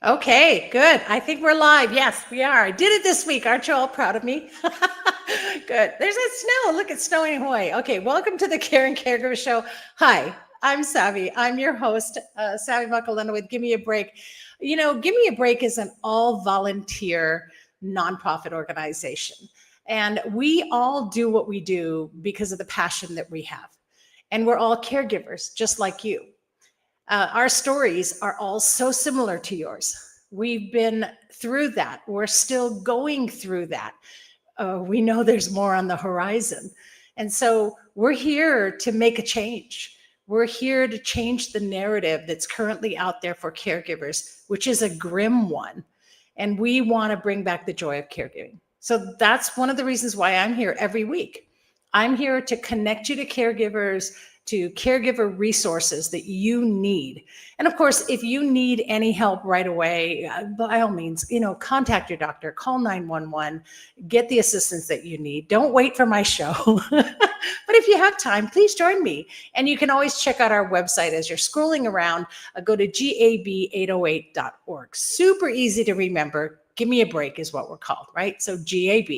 Okay, good. I think we're live. Yes, we are. I did it this week. Aren't you all proud of me? Good. There's that snow. Look, it's snowing in Hawaii. Okay, welcome to the Caring Caregiver Show. Hi, I'm Savy. I'm your host, Savy Makalena with Gimme a Break. You know, Gimme a Break is an all-volunteer nonprofit organization. And we all do what we do because of the passion that we have. And we're all caregivers, just like you. Our stories are all so similar to yours. We've been through that. We're still going through that. We know there's more on the horizon. And so we're here to make a change. We're here to change the narrative that's currently out there for caregivers, which is a grim one. And we want to bring back the joy of caregiving. So that's one of the reasons why I'm here every week. I'm here to connect you to caregivers, to caregiver resources that you need. And of course, if you need any help right away, by all means, contact your doctor, call 911, get the assistance that you need. Don't wait for my show. But if you have time, please join me. And you can always check out our website as you're scrolling around. Go to gab808.org. Super easy to remember. Give me a break is what we're called, right? So GAB.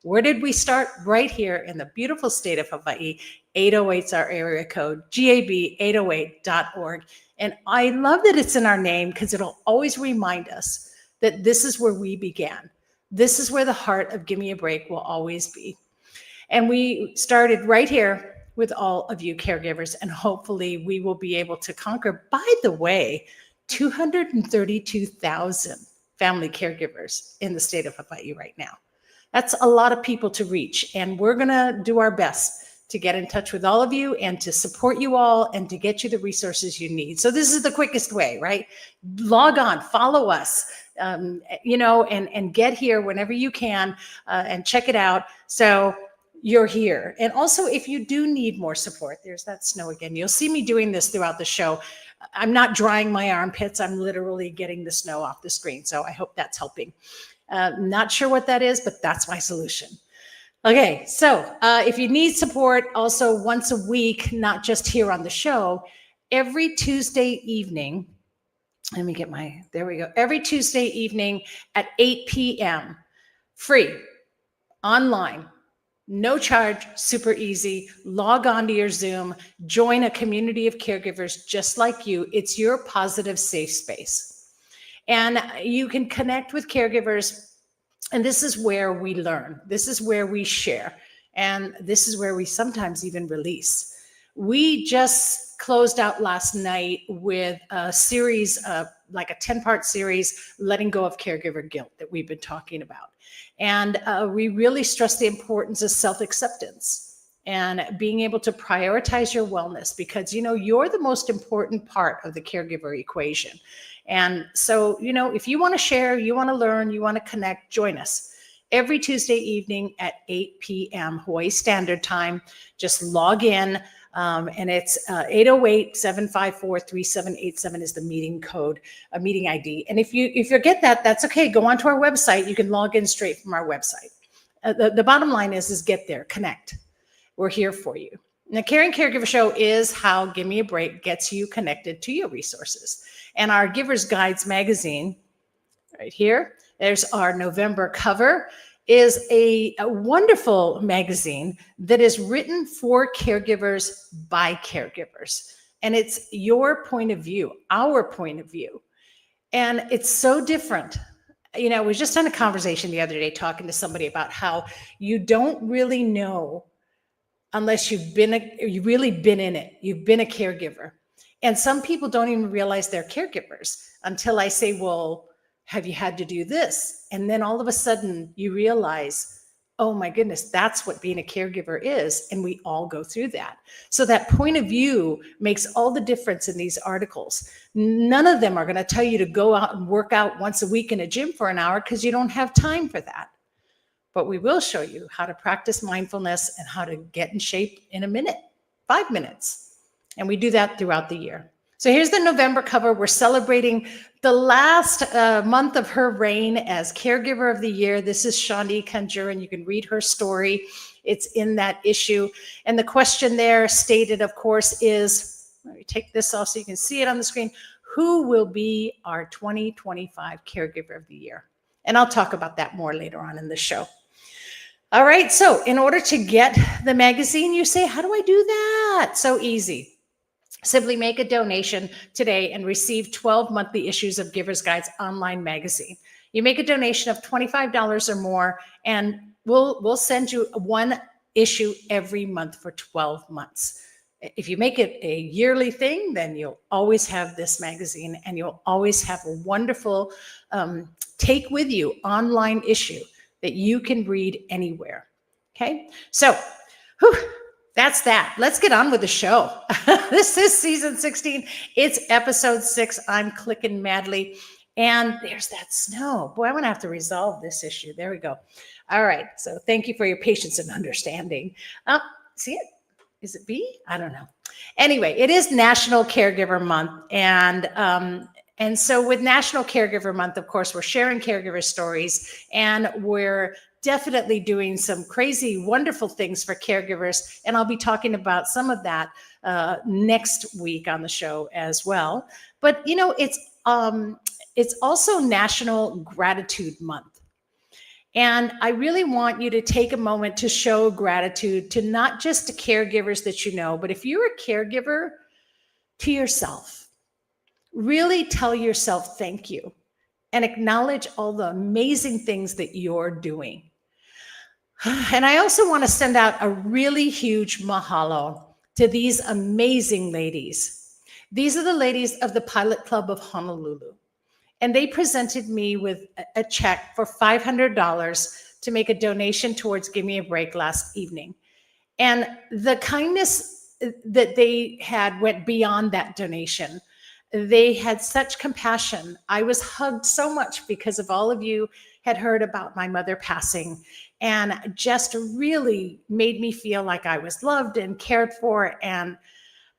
Where did we start? Right here in the beautiful state of Hawaii. 808 is our area code, gab808.org. And I love that it's in our name because it'll always remind us that this is where we began. This is where the heart of Gimme a Break will always be. And we started right here with all of you caregivers, and hopefully we will be able to conquer, by the way, 232,000 family caregivers in the state of Hawaii right now. That's a lot of people to reach, and we're going to do our best to get in touch with all of you and to support you all and to get you the resources you need. So this is the quickest way, right? Log on, follow us, and get here whenever you can and check it out. So you're here. And also, if you do need more support, there's that snow again. You'll see me doing this throughout the show. I'm not drying my armpits. I'm literally getting the snow off the screen. So I hope that's helping. Not sure what that is, but that's my solution. Okay, so if you need support, also once a week, not just here on the show, every Tuesday evening, let me get there we go. Every Tuesday evening at 8 p.m., free, online, no charge, super easy. Log on to your Zoom, join a community of caregivers just like you. It's your positive safe space. And you can connect with caregivers. And this is where we learn. This is where we share. And this is where we sometimes even release. We just closed out last night with a series, like a 10-part series, letting go of caregiver guilt that we've been talking about. And we really stress the importance of self-acceptance and being able to prioritize your wellness because, you're the most important part of the caregiver equation. And so, if you want to share, you want to learn, you want to connect, join us every Tuesday evening at 8 p.m. Hawaii Standard Time. Just log in, and it's 808-754-3787 is the meeting code, a meeting ID. And if you forget that, that's okay. Go onto our website. You can log in straight from our website. The bottom line is get there, connect. We're here for you. The Caring Caregiver Show is how Gimme a Break gets you connected to your resources. And our Giver's Guides magazine, right here, there's our November cover, is a wonderful magazine that is written for caregivers by caregivers. And it's your point of view, our point of view. And it's so different. We just had a conversation the other day talking to somebody about how you don't really know unless you've really been in it. You've been a caregiver. And some people don't even realize they're caregivers until I say, well, have you had to do this? And then all of a sudden you realize, oh my goodness, that's what being a caregiver is. And we all go through that. So that point of view makes all the difference in these articles. None of them are going to tell you to go out and work out once a week in a gym for an hour because you don't have time for that. But we will show you how to practice mindfulness and how to get in shape in a minute, 5 minutes. And we do that throughout the year. So here's the November cover. We're celebrating the last month of her reign as Caregiver of the Year. This is Shani Kanjuran. You can read her story. It's in that issue. And the question there stated, of course, is, let me take this off so you can see it on the screen. who will be our 2025 Caregiver of the Year. And I'll talk about that more later on in the show. All right, so in order to get the magazine, you say, how do I do that? So easy. Simply make a donation today and receive 12 monthly issues of Giver's Guides online magazine. You make a donation of $25 or more, and we'll send you one issue every month for 12 months. If you make it a yearly thing, then you'll always have this magazine, and you'll always have a wonderful take with you online issue that you can read anywhere. Okay, so that's that. Let's get on with the show. This is season 16. It's episode 6. I'm clicking madly. And there's that snow. Boy, I'm going to have to resolve this issue. There we go. All right. So thank you for your patience and understanding. See it? Is it B? I don't know. Anyway, it is National Caregiver Month. And so with National Caregiver Month, of course, we're sharing caregiver stories, and we're definitely doing some crazy, wonderful things for caregivers. And I'll be talking about some of that next week on the show as well. But, you know, it's also National Gratitude Month. And I really want you to take a moment to show gratitude to not just the caregivers that you know, but if you're a caregiver, to yourself. Really tell yourself thank you and acknowledge all the amazing things that you're doing. And I also want to send out a really huge mahalo to these amazing ladies. These are the ladies of the Pilot Club of Honolulu. And they presented me with a check for $500 to make a donation towards Gimme a Break last evening. And the kindness that they had went beyond that donation. They had such compassion. I was hugged so much because of all of you had heard about my mother passing, and just really made me feel like I was loved and cared for, and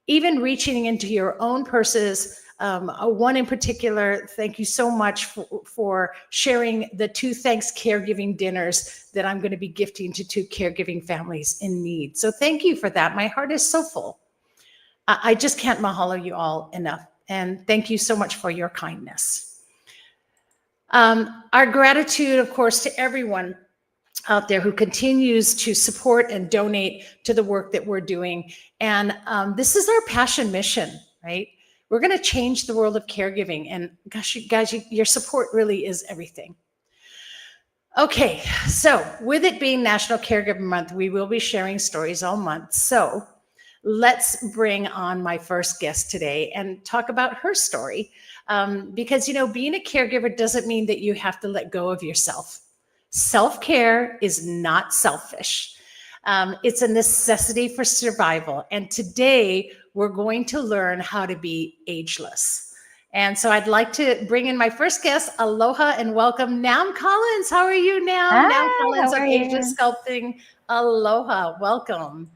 even reaching into your own purses. One in particular, thank you so much for sharing the 2 Thanks Caregiving dinners that I'm going to be gifting to 2 caregiving families in need. So thank you for that. My heart is so full. I just can't mahalo you all enough. And thank you so much for your kindness. Our gratitude, of course, to everyone out there who continues to support and donate to the work that we're doing. And this is our passion mission, right? We're going to change the world of caregiving. And gosh, you guys, your support really is everything. Okay, so with it being National Caregiver Month, we will be sharing stories all month. So let's bring on my first guest today and talk about her story. Because, you know, being a caregiver doesn't mean that you have to let go of yourself. Self-care is not selfish. It's a necessity for survival. And today we're going to learn how to be ageless. And so I'd like to bring in my first guest. Aloha and welcome Nam Collins. How are you, Nam? Hi, Nam Collins how of are Ageless you? Sculpting. Aloha, welcome.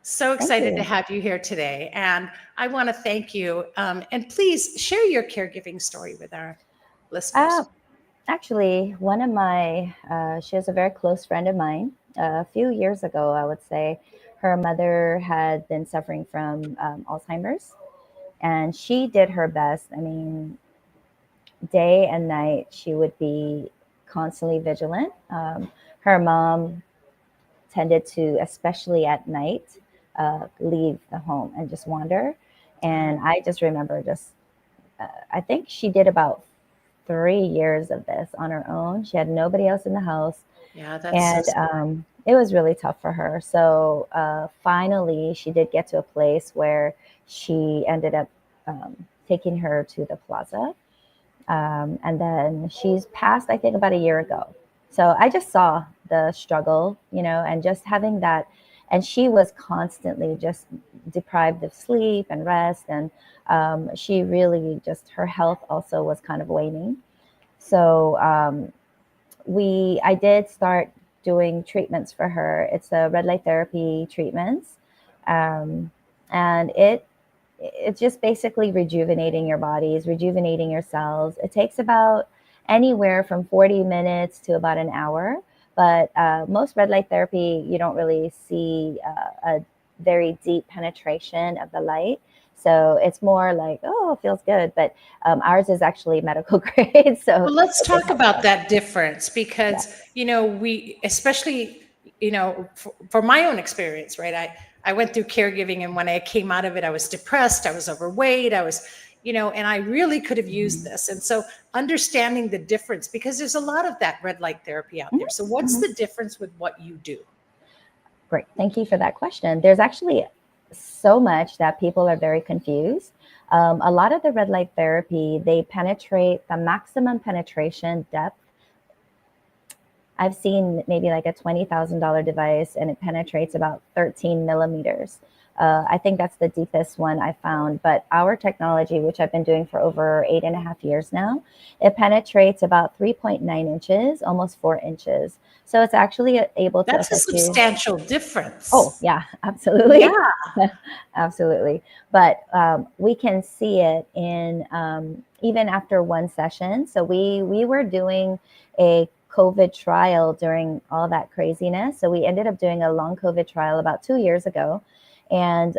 So Thank excited to you. have you here today. And I want to thank you. And please share your caregiving story with our Uh, listeners. Actually, one of my, she was a very close friend of mine. A few years ago, I would say, her mother had been suffering from Alzheimer's, and she did her best. I mean, day and night, she would be constantly vigilant. Her mom tended to, especially at night, leave the home and just wander. And I just remember I think she did about 3 years of this on her own. She had nobody else in the house. Yeah, that's so And it was really tough for her. So finally, she did get to a place where she ended up taking her to the plaza. And then she's passed, I think, about a year ago. So I just saw the struggle, you know, and just having that. And she was constantly just deprived of sleep and rest. And she really just, her health also was kind of waning. So I did start doing treatments for her. It's a red light therapy treatments. And it's just basically rejuvenating your bodies, rejuvenating your cells. It takes about anywhere from 40 minutes to about an hour. But most red light therapy, you don't really see a very deep penetration of the light. So it's more like, oh, it feels good. But ours is actually medical grade. So Well, let's it talk helps about us. that difference Yeah. because, we, especially, for my own experience, right? I went through caregiving, and when I came out of it, I was depressed, I was overweight, I was, and I really could have used Mhm. this. And so understanding the difference, because there's a lot of that red light therapy out Mhm. there. So what's Mhm. the difference with what you do? Great. Thank you for that question. There's actually so much that people are very confused. A lot of the red light therapy, they penetrate the maximum penetration depth. I've seen maybe like a $20,000 device and it penetrates about 13 millimeters. I think that's the deepest one I found. But our technology, which I've been doing for over 8.5 years now, it penetrates about 3.9 inches, almost 4 inches. So it's actually able to That's a affect you. substantial Oh, difference. yeah, Yeah. absolutely. Absolutely. But we can see it in even after one session. So we were doing a COVID trial during all that craziness. So we ended up doing a long COVID trial about 2 years ago. And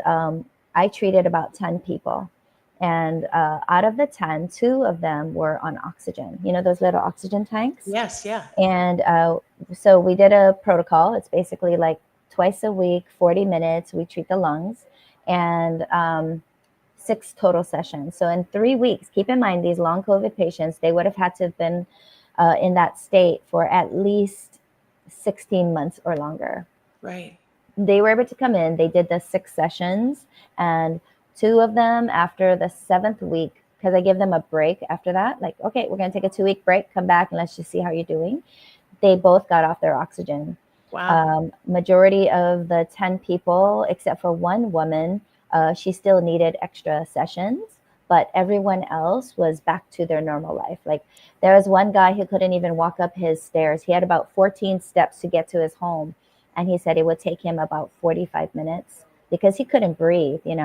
I treated about 10 people. And out of the 10, two of them were on oxygen, those little oxygen tanks. Yes. Yeah. And so we did a protocol. It's basically like twice a week, 40 minutes. We treat the lungs and 6 total sessions. So in 3 weeks, keep in mind, these long COVID patients, they would have had to have been in that state for at least 16 months or longer. Right. They were able to come in. They did the 6 sessions, and two of them after the 7th week, because I give them a break after that. Like, okay, we're going to take a 2-week break, come back, and let's just see how you're doing. They both got off their oxygen. Wow. Majority of the 10 people, except for one woman, she still needed extra sessions, but everyone else was back to their normal life. Like there was one guy who couldn't even walk up his stairs. He had about 14 steps to get to his home. And he said it would take him about 45 minutes because he couldn't breathe. He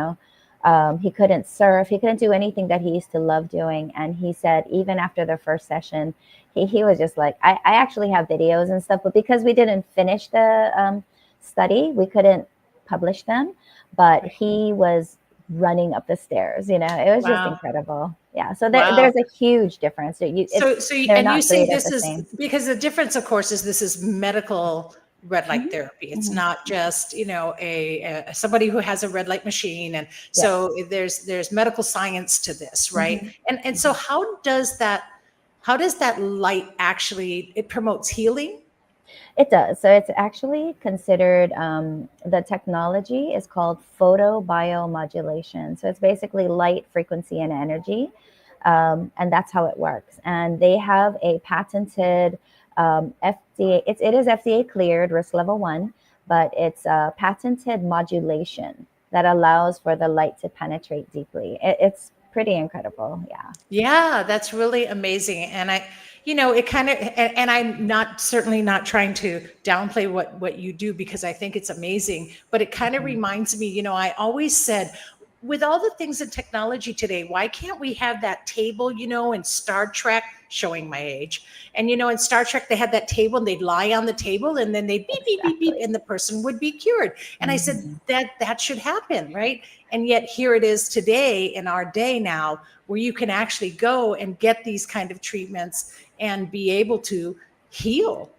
couldn't surf. He couldn't do anything that he used to love doing. And he said, even after the first session, he was just like, I actually have videos and stuff, but because we didn't finish the study, we couldn't publish them. But Right. he was running up the stairs. It was just Wow. incredible. Yeah. So Wow. there's a huge difference. They're And you not say created this the is same. because the difference, of course, is this is medical red light Mhm. therapy. It's Mhm. not just, a somebody who has a red light machine. And Yes. so there's medical science to this, right? Mhm. And so how does that light actually, it promotes healing? It does. So it's actually considered, the technology is called photobiomodulation. So it's basically light, frequency, and energy. And that's how it works. And they have a patented FDA, it is FDA cleared, risk level 1, but it's a patented modulation that allows for the light to penetrate deeply. It's pretty incredible. Yeah. Yeah, that's really amazing. And it kind of, and I'm not certainly not trying to downplay what you do because I think it's amazing, but it kind of Mhm. reminds me, I always said, with all the things in technology today, why can't we have that table, in Star Trek, showing my age, and in Star Trek, they had that table and they'd lie on the table and then they'd beep, beep, beep, beep, Exactly. and the person would be cured. And I said, Mhm. that should happen, right? And yet here it is today in our day now, where you can actually go and get these kind of treatments and be able to heal.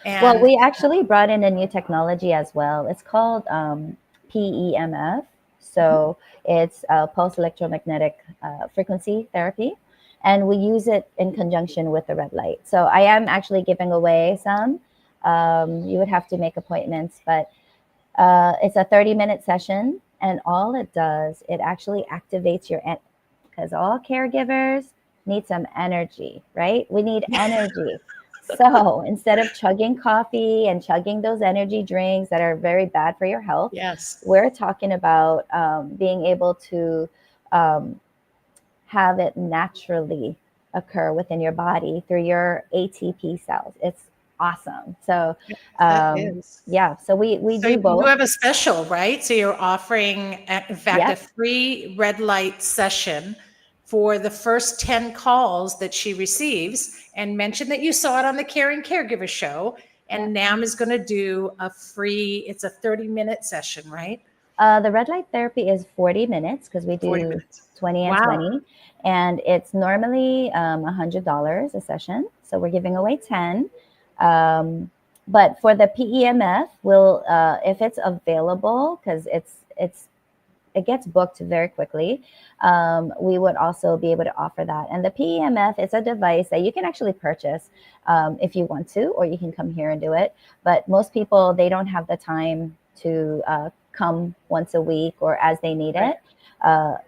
Well, And we actually brought in a new technology as well. It's called PEMF. So it's pulse electromagnetic frequency therapy. And we use it in conjunction with the red light. So I am actually giving away some. You would have to make appointments, but it's a 30-minute session. And all it does, it actually activates your, because all caregivers need some energy, right? We need energy. So instead of chugging coffee and chugging those energy drinks that are very bad for your health, yes, we're talking about being able to um, have it naturally occur within your body through your ATP cells. It's awesome. So, that is. yeah, so we So do you both. have a special, right? So you're offering, in fact, a Yep. free red light session for the first 10 calls that she receives, and mention that you saw it on the Caring Caregiver Show. And Yep. NAM is going to do it's a 30-minute session, right? The red light therapy is 40 minutes because we 40 do minutes. 20 and Wow. 20. And it's normally $100 a session. So we're giving away 10. But for the PEMF, we'll if it's available, because it gets booked very quickly. We would also be able to offer that. And the PEMF is a device that you can actually purchase if you want to, or you can come here and do it. But most people, they don't have the time to come once a week or as they need Right. it.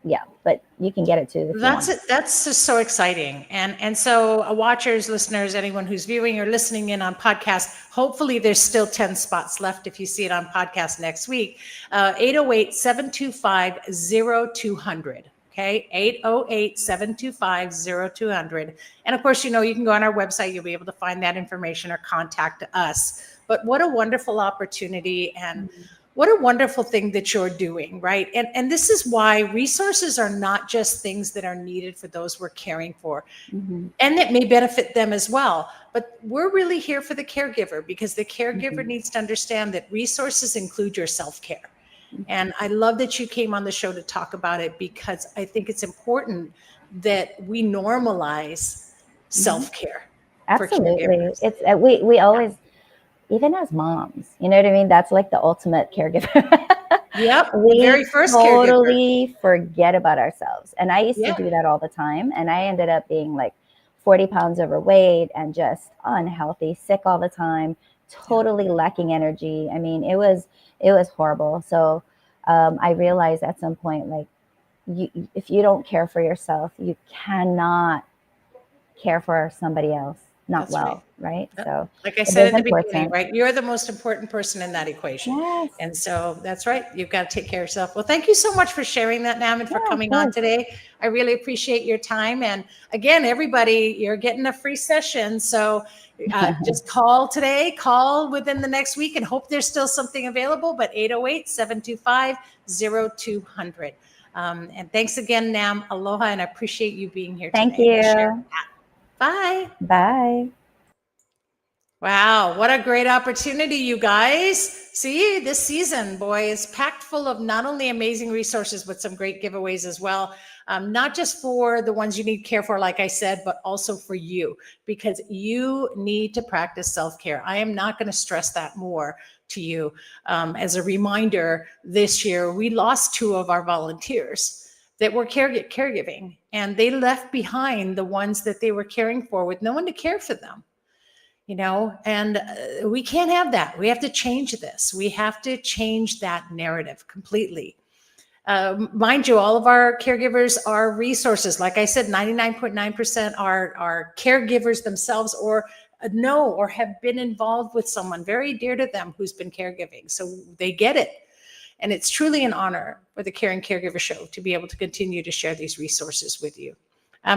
Yeah, but you can get it too if you That's want. it. That's just so exciting. And so watchers, listeners, anyone who's viewing or listening in on podcast, hopefully there's still 10 spots left if you see it on podcast next week. 808-725-0200. Okay, 808-725-0200. And of course, you know, you can go on our website. You'll be able to find that information or contact us. But what a wonderful opportunity, and what a wonderful thing that you're doing, right? And this is why resources are not just things that are needed for those we're caring for, Mhm. and that may benefit them as well. But we're really here for the caregiver, because the caregiver Mhm. needs to understand that resources include your self-care. And I love that you came on the show to talk about it, because I think it's important that we normalize Mhm. self-care for Absolutely. caregivers. It's we always, even as moms, you know what I mean? That's like the ultimate caregiver. Yep, the We very first caregiver. totally forget about ourselves. And I used to Yeah. do that all the time. And I ended up being like 40 pounds overweight and just unhealthy, sick all the time, Yeah. totally lacking energy. I mean, it was horrible. So I realized at some point, like, if you don't care for yourself, you cannot care for somebody else, not That's right. well, right? Yep. So Like I it said is in the beginning, important. right? You're the most important person in that equation. Yes. And so that's right. You've got to take care of yourself. Well, thank you so much for sharing that, Nam, and for Yeah, of coming on course. today. I really appreciate your time. And again, everybody, you're getting a free session. So just call today, call within the next week, and hope there's still something available. But 808-725-0200. And thanks again, Nam. Aloha, and I appreciate you being here Thank today and sharing you. that. Bye. Bye. Wow, what a great opportunity, you guys. See, this season, boy, is packed full of not only amazing resources, but some great giveaways as well. Not just for the ones you need care for, like I said, but also for you, because you need to practice self-care. I am not going to stress that more to you. As a reminder, this year, we lost 2 of our volunteers that were caregiving, and they left behind the ones that they were caring for with no one to care for them. And we can't have that. We have to change this. We have to change that narrative completely. Mind you, all of our caregivers are resources. Like I said, 99.9% are caregivers themselves, or know or have been involved with someone very dear to them who's been caregiving. So they get it. And it's truly an honor for the Caring Caregiver Show to be able to continue to share these resources with you.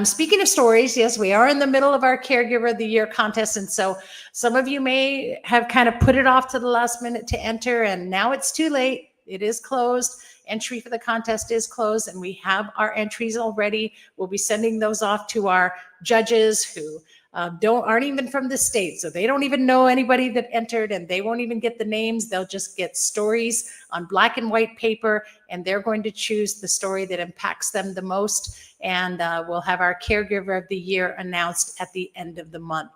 Speaking of stories, yes, we are in the middle of our Caregiver of the Year contest. And so some of you may have kind of put it off to the last minute to enter, and now it's too late. It is closed. Entry for the contest is closed, and we have our entries already. We'll be sending those off to our judges who aren't even from the state, so they don't even know anybody that entered, and they won't even get the names. They'll just get stories on black and white paper, and they're going to choose the story that impacts them the most. And we'll have our Caregiver of the Year announced at the end of the month.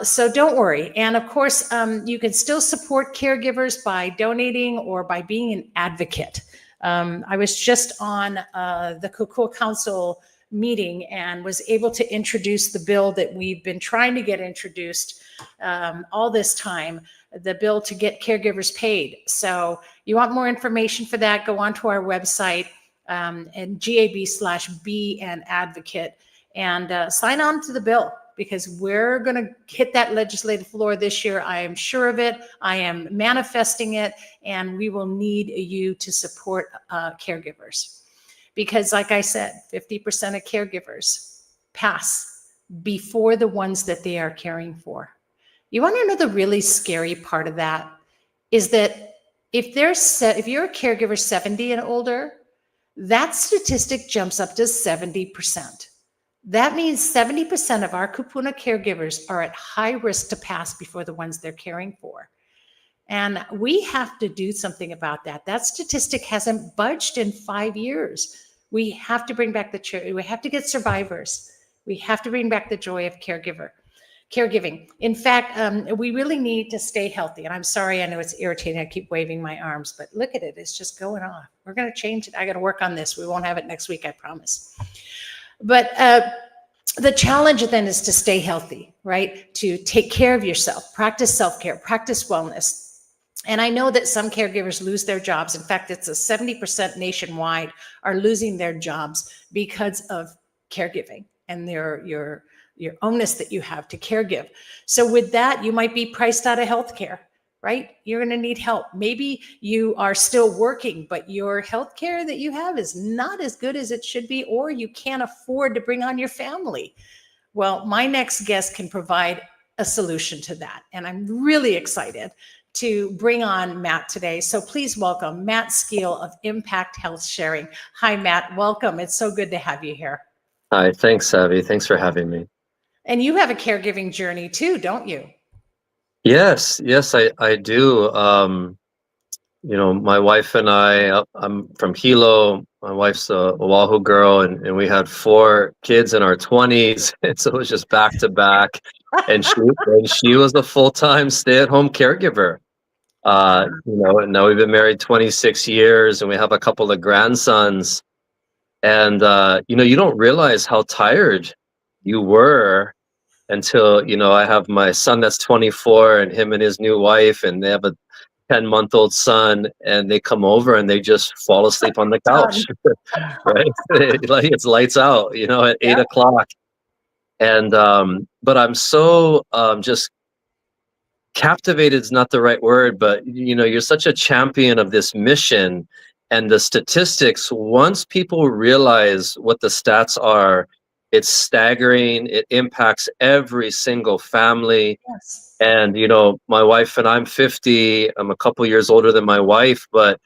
So don't worry. And of course, you can still support caregivers by donating or by being an advocate. I was just on the Kukua Council meeting and was able to introduce the bill that we've been trying to get introduced all this time, the bill to get caregivers paid. So you want more information for that, go onto our website and GAB/be an advocate and sign on to the bill, because we're going to hit that legislative floor this year. I am sure of it. I am manifesting it, and we will need you to support caregivers. Because like I said, 50% of caregivers pass before the ones that they are caring for. You want to know the really scary part of that is that if you're a caregiver 70 and older, that statistic jumps up to 70%. That means 70% of our kupuna caregivers are at high risk to pass before the ones they're caring for. And we have to do something about that. That statistic hasn't budged in 5 years. We have to bring back the charity. We have to get survivors. We have to bring back the joy of caregiving. In fact, we really need to stay healthy. And I'm sorry, I know it's irritating. I keep waving my arms, but look at it. It's just going off. We're going to change it. I got to work on this. We won't have it next week, I promise. But the challenge then is to stay healthy, right? To take care of yourself, practice self-care, practice wellness. And I know that some caregivers lose their jobs. In fact, it's a 70% nationwide are losing their jobs because of caregiving and your onus that you have to caregive. So with that, you might be priced out of healthcare, right? You're going to need help. Maybe you are still working, but your healthcare that you have is not as good as it should be, or you can't afford to bring on your family. Well, my next guest can provide a solution to that. And I'm really excited to bring on Matt today. So please welcome Matt Skeele of Impact Health Sharing. Hi, Matt. Welcome. It's so good to have you here. Hi, thanks, Savy. Thanks for having me. And you have a caregiving journey too, don't you? Yes, I do. My wife and I'm from Hilo. My wife's a Oahu girl, and we had 4 kids in our 20s. And so it was just back to back. And she was a full-time stay-at-home caregiver. And now we've been married 26 years, and we have a couple of grandsons. And, you don't realize how tired you were until, I have my son that's 24 and him and his new wife, and they have a 10-month-old son, and they come over and they just fall asleep on the couch, right? Like it's lights out, at 8 o'clock. And, but I'm so just captivated is not the right word, but you're such a champion of this mission and the statistics. Once people realize what the stats are, it's staggering. It impacts every single family. Yes. And my wife and I'm 50. I'm a couple years older than my wife, but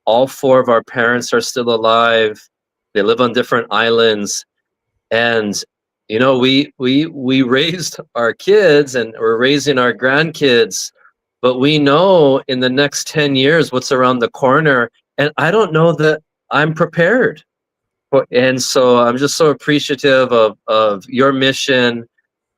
all 4 of our parents are still alive. They live on different islands. And we raised our kids and we're raising our grandkids, but we know in the next 10 years what's around the corner, and I don't know that I'm prepared. And so I'm just so appreciative of your mission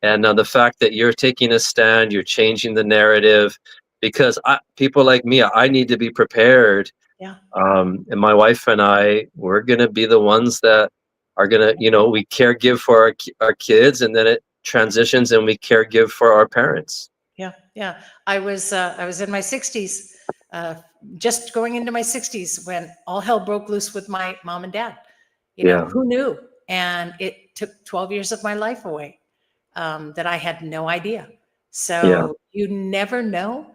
and the fact that you're taking a stand, you're changing the narrative, because people like me, I need to be prepared. Yeah. And my wife and we're going to be the ones that are going to, we caregive for our kids, and then it transitions and we caregive for our parents. Yeah. Yeah. I was in my 60s, just going into my 60s when all hell broke loose with my mom and dad. Who knew? And it took 12 years of my life away, that I had no idea. So you never know.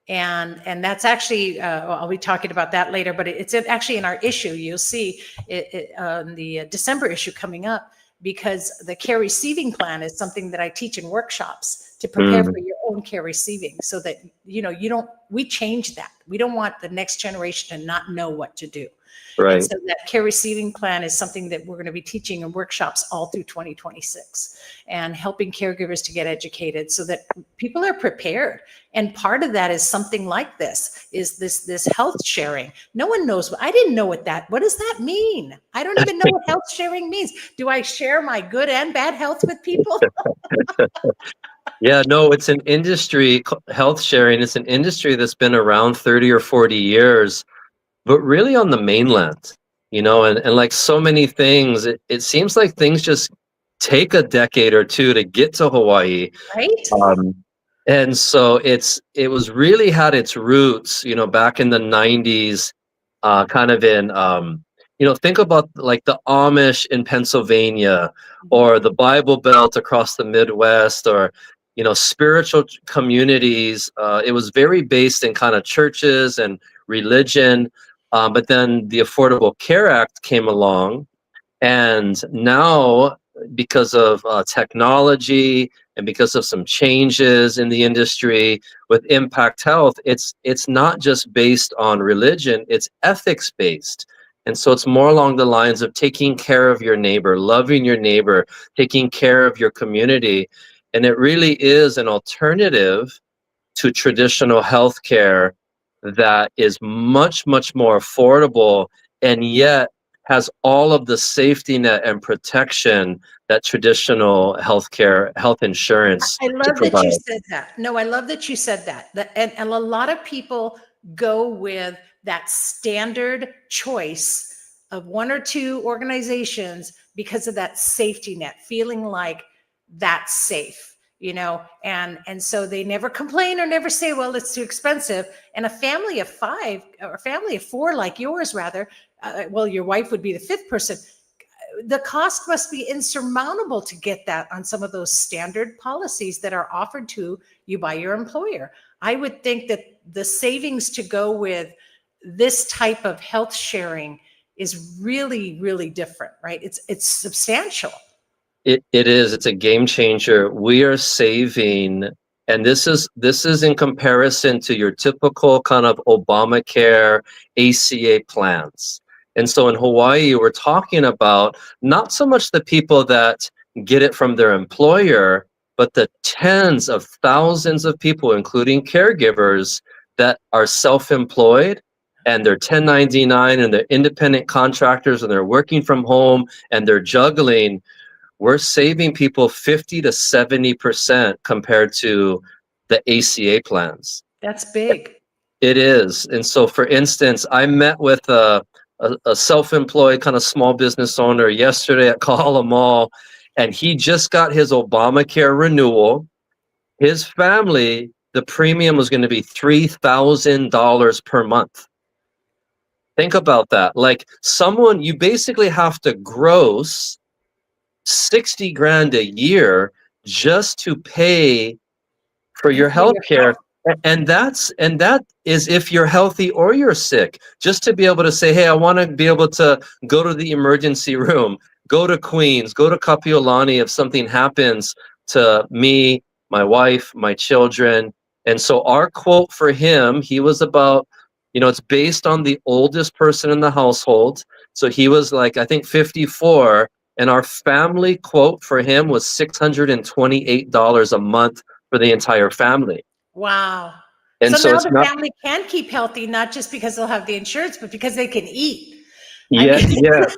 And that's actually, I'll be talking about that later, but it's actually in our issue. You'll see it on the December issue coming up, because the care receiving plan is something that I teach in workshops to prepare for your own care receiving, so that, we change that. We don't want the next generation to not know what to do. Right. And so that care receiving plan is something that we're going to be teaching in workshops all through 2026, and helping caregivers to get educated so that people are prepared. And part of that is something like this health sharing. No one knows. I didn't know what does that mean? I don't even know what health sharing means. Do I share my good and bad health with people? Yeah, no, it's an industry, health sharing. It's an industry that's been around 30 or 40 years. But really on the mainland, and like so many things, it seems like things just take a decade or two to get to Hawaii. Right. And so it was really had its roots, back in the 90s, kind of in, think about like the Amish in Pennsylvania, or the Bible Belt across the Midwest, or, spiritual communities. It was very based in kind of churches and religion. But then the Affordable Care Act came along, and now, because of technology and because of some changes in the industry with Impact Health, it's not just based on religion, it's ethics based. And so it's more along the lines of taking care of your neighbor, loving your neighbor, taking care of your community. And it really is an alternative to traditional healthcare that is much, much more affordable, and yet has all of the safety net and protection that traditional healthcare, health insurance I to love that you provide. said that. No, I love that you said that. And a lot of people go with that standard choice of one or two organizations because of that safety net, feeling like that's safe, and so they never complain or never say, well, it's too expensive. And a family of five, or a family of four like yours, rather, well, your wife would be the fifth person. The cost must be insurmountable to get that on some of those standard policies that are offered to you by your employer. I would think that the savings to go with this type of health sharing is really, really different, right? It's substantial. It is. It's a game changer. We are saving, and this is in comparison to your typical kind of Obamacare ACA plans. And so in Hawaii, we're talking about not so much the people that get it from their employer, but the tens of thousands of people, including caregivers, that are self-employed, and they're 1099 and they're independent contractors and they're working from home and they're juggling. We're saving people 50 to 70% compared to the ACA plans. That's big. It is. And so, for instance, I met with a self-employed kind of small business owner yesterday at Kahala Mall, and he just got his Obamacare renewal. His family, the premium was going to be $3,000 per month. Think about that. Like, someone, you basically have to gross 60 grand a year just to pay for your For health your care. health. And that is if you're healthy or you're sick. Just to be able to say, hey, I want to be able to go to the emergency room, go to Queens, go to Kapiolani if something happens to me, my wife, my children. And so our quote for him, he was about, it's based on the oldest person in the household. So he was like, I think 54. And our family quote for him was $628 a month for the entire family. Wow. And So so now it's the not, family can keep healthy, not just because they'll have the insurance, but because they can eat. I yeah, mean, yes.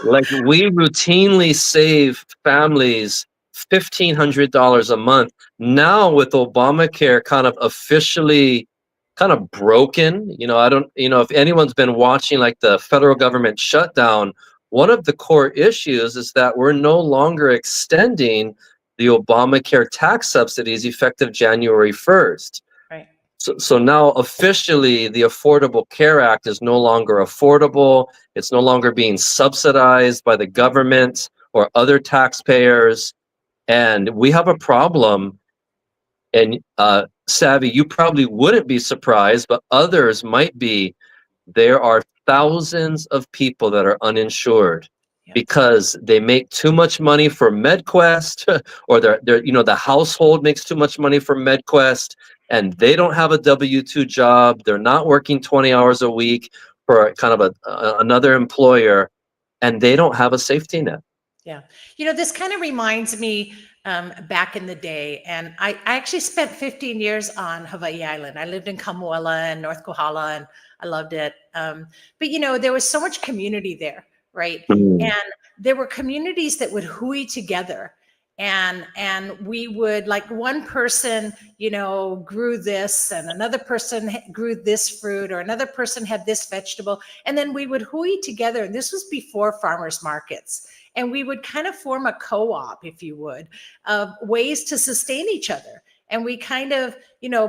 Like, we routinely save families $1,500 a month. Now with Obamacare kind of officially kind of broken, I don't, if anyone's been watching like the federal government shutdown, one of the core issues is that we're no longer extending the Obamacare tax subsidies effective January 1st. right. So now officially the Affordable Care Act is no longer affordable. It's no longer being subsidized by the government or other taxpayers. And we have a problem. And Savvy, you probably wouldn't be surprised, but others might be. There are thousands of people that are uninsured Yep. because they make too much money for MedQuest, or the household makes too much money for MedQuest, and they don't have a W-2 job. They're not working 20 hours a week for kind of another employer, and they don't have a safety net. Yeah. This kind of reminds me back in the day, and I actually spent 15 years on Hawaii Island. I lived in Kamuela and North Kohala, and I loved it. But there was so much community there, right? Mm. And there were communities that would hui together. And we would, like, one person, grew this, and another person grew this fruit, or another person had this vegetable. And then we would hui together. And this was before farmers markets. And we would kind of form a co-op, if you would, of ways to sustain each other. And we kind of,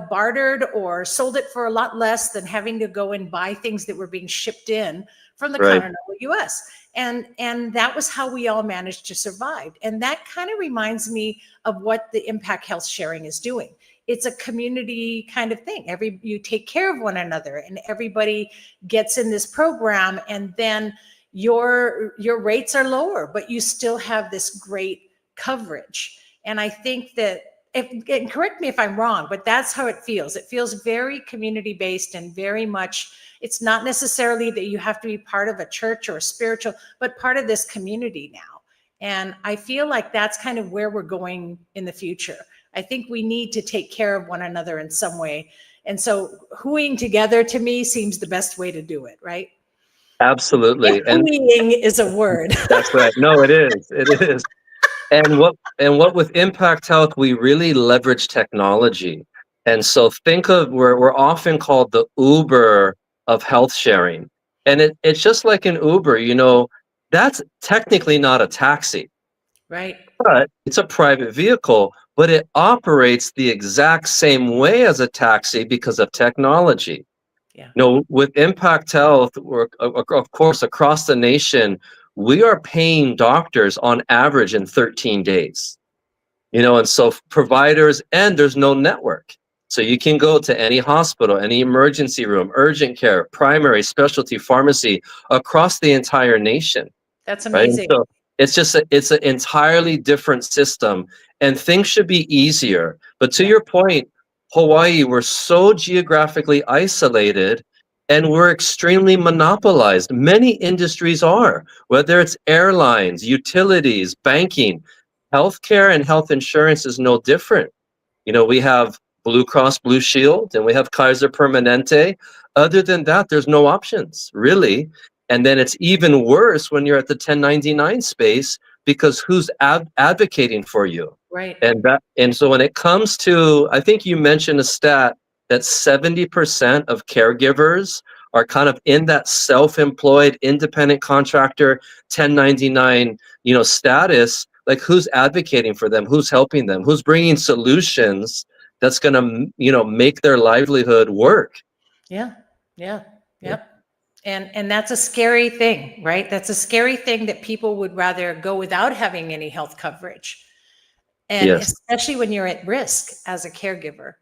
bartered or sold it for a lot less than having to go and buy things that were being shipped in from the Right. continental US. And that was how we all managed to survive. And that kind of reminds me of what the Impact Health Sharing is doing. It's a community kind of thing. You take care of one another, and everybody gets in this program, and then your rates are lower, but you still have this great coverage. And I think that, and correct me if I'm wrong, but that's how it feels. It feels very community based, and very much, it's not necessarily that you have to be part of a church or a spiritual, but part of this community now. And I feel like that's kind of where we're going in the future. I think we need to take care of one another in some way. And so hooing together to me seems the best way to do it, right? If Absolutely. And hooing is a word. that's right. No, it is. It is. And what with Impact Health, we really leverage technology. And so think of we're often called the Uber of health sharing. And it's just like an Uber, that's technically not a taxi, Right. but it's a private vehicle, but it operates the exact same way as a taxi because of technology. Yeah. With Impact Health, of course, across the nation, we are paying doctors on average in 13 days. And so providers, and there's no network. So you can go to any hospital, any emergency room, urgent care, primary, specialty, pharmacy across the entire nation. That's Right. amazing. So it's an entirely different system, and things should be easier. But to your point, Hawaii, we're so geographically isolated and we're extremely monopolized. Many industries are, whether it's airlines, utilities, banking, healthcare, and health insurance is no different. We have Blue Cross Blue Shield and we have Kaiser Permanente. Other than that, there's no options, really. And then it's even worse when you're at the 1099 space, because who's advocating for you? Right. And so when it comes to, I think you mentioned a stat that 70% of caregivers are kind of in that self-employed, independent contractor, 1099, status. Like, who's advocating for them? Who's helping them? Who's bringing solutions that's going to, make their livelihood work? Yeah. Yeah. Yep. And that's a scary thing, right? That's a scary thing that people would rather go without having any health coverage. And Yes. especially when you're at risk as a caregiver,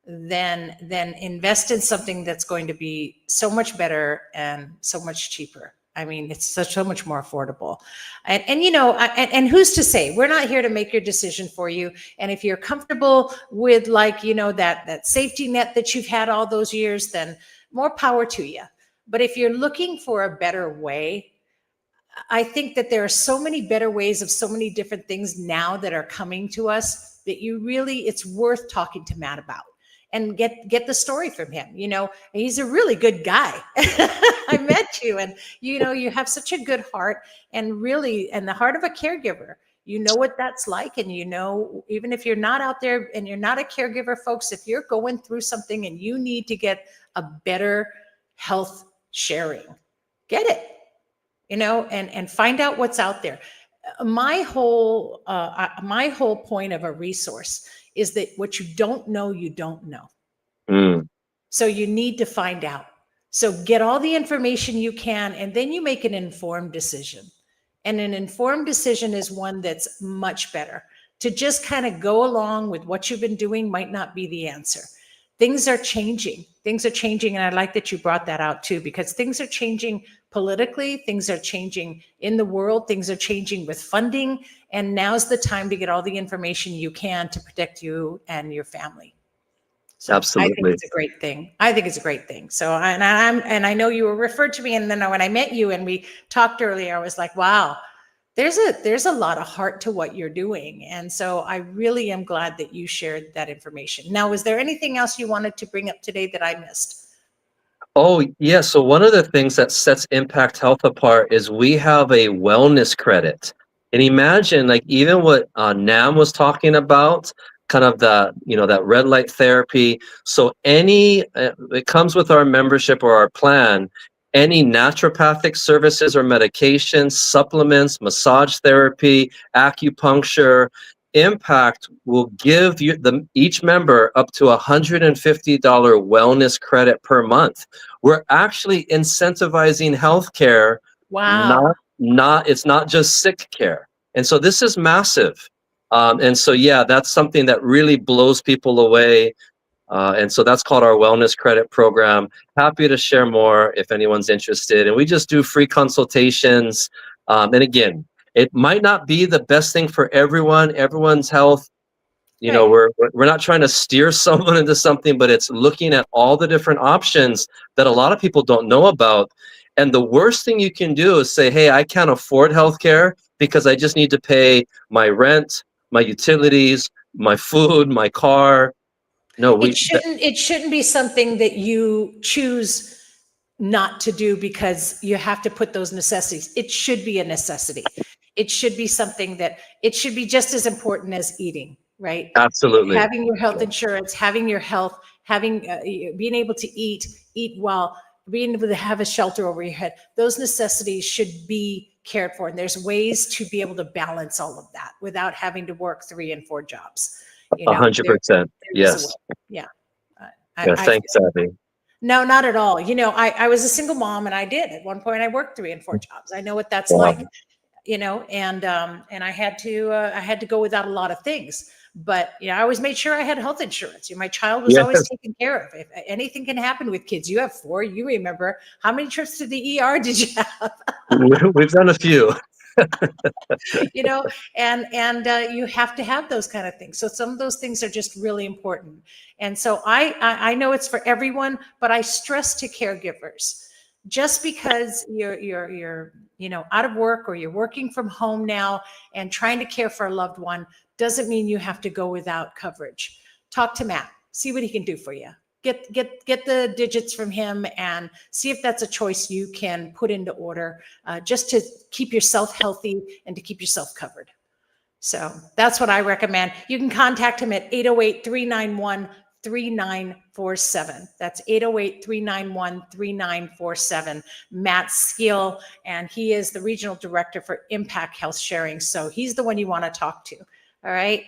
then invest in something that's going to be so much better and so much cheaper. I mean, it's so much more affordable. And who's to say? We're not here to make your decision for you. And if you're comfortable with, like, that safety net that you've had all those years, then more power to you. But if you're looking for a better way, I think that there are so many better ways of so many different things now that are coming to us that it's worth talking to Matt about and get the story from him. He's a really good guy. I met you, and you have such a good heart, and the heart of a caregiver. You know what that's like. And even if you're not out there and you're not a caregiver, folks, if you're going through something and you need to get a better health sharing, get it, and find out what's out there. My whole point of a resource is that what you don't know, you don't know. So you need to find out. So get all the information you can, and then you make an informed decision. And an informed decision is one that's much better. To just kind of go along with what you've been doing might not be the answer. Things are changing. And I like that you brought that out too, because things are changing politically, things are changing in the world, things are changing with funding. And now's the time to get all the information you can to protect you and your family. So Absolutely. I think it's a great thing. So, and I know you were referred to me, and then when I met you and we talked earlier, I was like, wow, there's a lot of heart to what you're doing. And so I really am glad that you shared that information. Now, is there anything else you wanted to bring up today that I missed? Oh, yeah. So one of the things that sets Impact Health apart is we have a wellness credit. And imagine, like, even what Nam was talking about, kind of that red light therapy. So it comes with our membership or our plan, any naturopathic services or medications, supplements, massage therapy, acupuncture, Impact will give each member up to $150 wellness credit per month. We're actually incentivizing healthcare. Wow. It's not just sick care. And so this is massive. And so, yeah, that's something that really blows people away. And so that's called our wellness credit program. Happy to share more if anyone's interested. And we just do free consultations. And again, it might not be the best thing for everyone's health. Right. We're not trying to steer someone into something, but it's looking at all the different options that a lot of people don't know about. And the worst thing you can do is say, hey, I can't afford healthcare, because I just need to pay my rent, my utilities, my food, my car. No, It shouldn't be something that you choose not to do because you have to put those necessities. It should be a necessity. It should be something that it should be just as important as eating, right? absolutely. Having your health insurance, having your health, having being able to eat well, being able to have a shelter over your head. Those necessities should be cared for, and there's ways to be able to balance all of that without having to work 3 and 4 jobs. You know, 100%. there is a way. Yes. Yeah. Yeah. I Thanks, Savy. no, not at all. You know, I was a single mom, and I did at one point. I worked 3 and 4 jobs. I know what that's Wow. like. You know, and I had to go without a lot of things. But you know, I always made sure I had health insurance. You know, my child was Yes. always taken care of. If anything can happen with kids, you have 4. You remember how many trips to the ER did you have? We've done a few. You know, and you have to have those kind of things. So some of those things are just really important. And so I know it's for everyone, but I stress to caregivers, just because you're you know, out of work, or you're working from home now and trying to care for a loved one, doesn't mean you have to go without coverage. Talk to Matt, see what he can do for you. Get the digits from him and see if that's a choice you can put into order, just to keep yourself healthy and to keep yourself covered. So that's what I recommend. You can contact him at 808-391-3947. That's 808-391-3947. Matt Skeele, and he is the regional director for Impact Health Sharing. So he's the one you want to talk to. All right.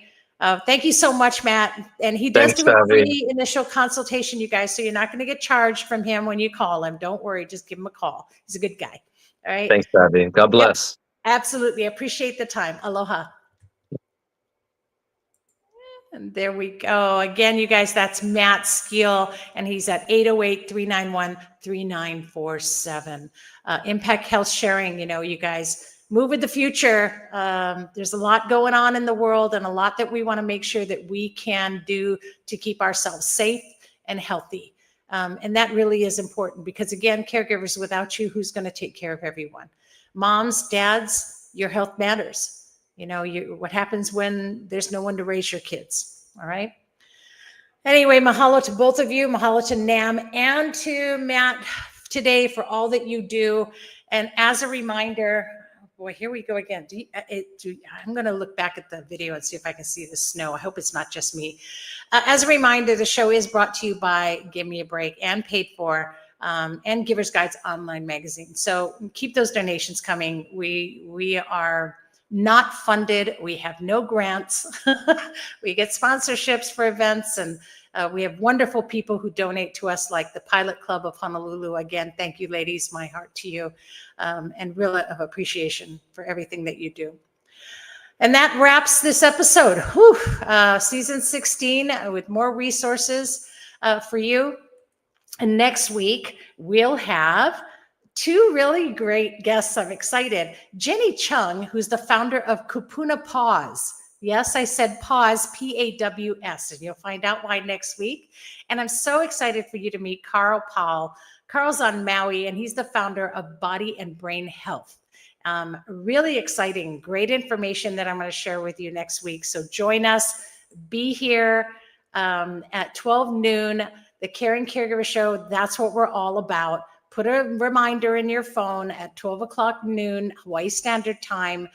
Thank you so much, Matt. And he does Thanks, do a Savy. free initial consultation, you guys. So you're not going to get charged from him when you call him. Don't worry. Just give him a call. He's a good guy. All right. Thanks, Savy. God bless. Yep, absolutely. I appreciate the time. Aloha. And there we go. Again, you guys, that's Matt Skeele, and he's at 808-391-3947. Impact Health Sharing, you know, you guys, move with the future. There's a lot going on in the world, and a lot that we want to make sure that we can do to keep ourselves safe and healthy. And that really is important because, again, caregivers, without you, who's going to take care of everyone? Moms, dads, your health matters. You know, what happens when there's no one to raise your kids, all right? Anyway, mahalo to both of you. Mahalo to Nam and to Matt today for all that you do. And as a reminder, boy, here we go again. I'm going to look back at the video and see if I can see the snow. I hope it's not just me. As a reminder, the show is brought to you by Gimme a Break and paid for, and Giver's Guides online magazine. So keep those donations coming. We are not funded. We have no grants. We get sponsorships for events, and we have wonderful people who donate to us, like the Pilot Club of Honolulu. Again, thank you, ladies. My heart to you, and real of appreciation for everything that you do. And that wraps this episode. Whew, season 16 with more resources for you. And next week we'll have 2 really great guests. I'm excited. Jenny Chung, who's the founder of Kupuna Paws. Yes, I said pause, P-A-W-S, and you'll find out why next week. And I'm so excited for you to meet Carl Powell. Carl's on Maui, and he's the founder of Body and Brain Health. Really exciting, great information that I'm going to share with you next week. So join us, be here at 12 noon, the Caring Caregiver Show. That's what we're all about. Put a reminder in your phone at 12 o'clock noon, Hawaii Standard Time,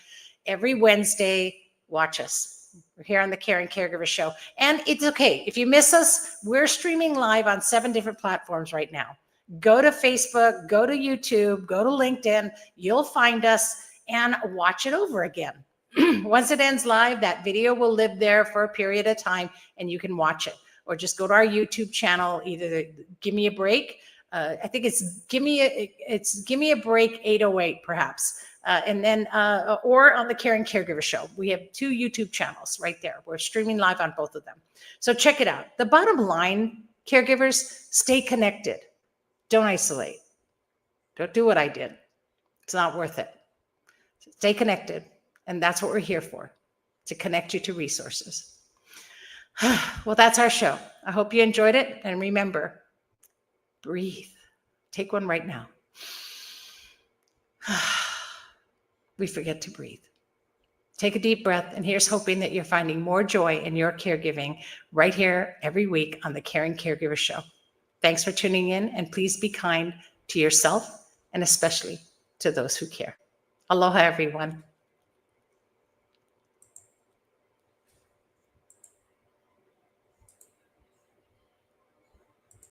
every Wednesday. Watch us. We're here on the Caring Caregiver Show. And it's okay. If you miss us, we're streaming live on 7 different platforms right now. Go to Facebook, go to YouTube, go to LinkedIn. You'll find us and watch it over again. Once it ends live, that video will live there for a period of time and you can watch it. Or just go to our YouTube channel, either Give Me a Break. I think it's Give Me a Break 808, perhaps. And then, or on the Caring Caregiver Show. We have 2 YouTube channels right there. We're streaming live on both of them. So check it out. The bottom line, caregivers, stay connected. Don't isolate. Don't do what I did. It's not worth it. Stay connected. And that's what we're here for, to connect you to resources. Well, that's our show. I hope you enjoyed it. And remember, breathe. Take one right now. We forget to breathe. Take a deep breath, and here's hoping that you're finding more joy in your caregiving right here every week on the Caring Caregiver Show. Thanks for tuning in, and please be kind to yourself and especially to those who care. Aloha, everyone.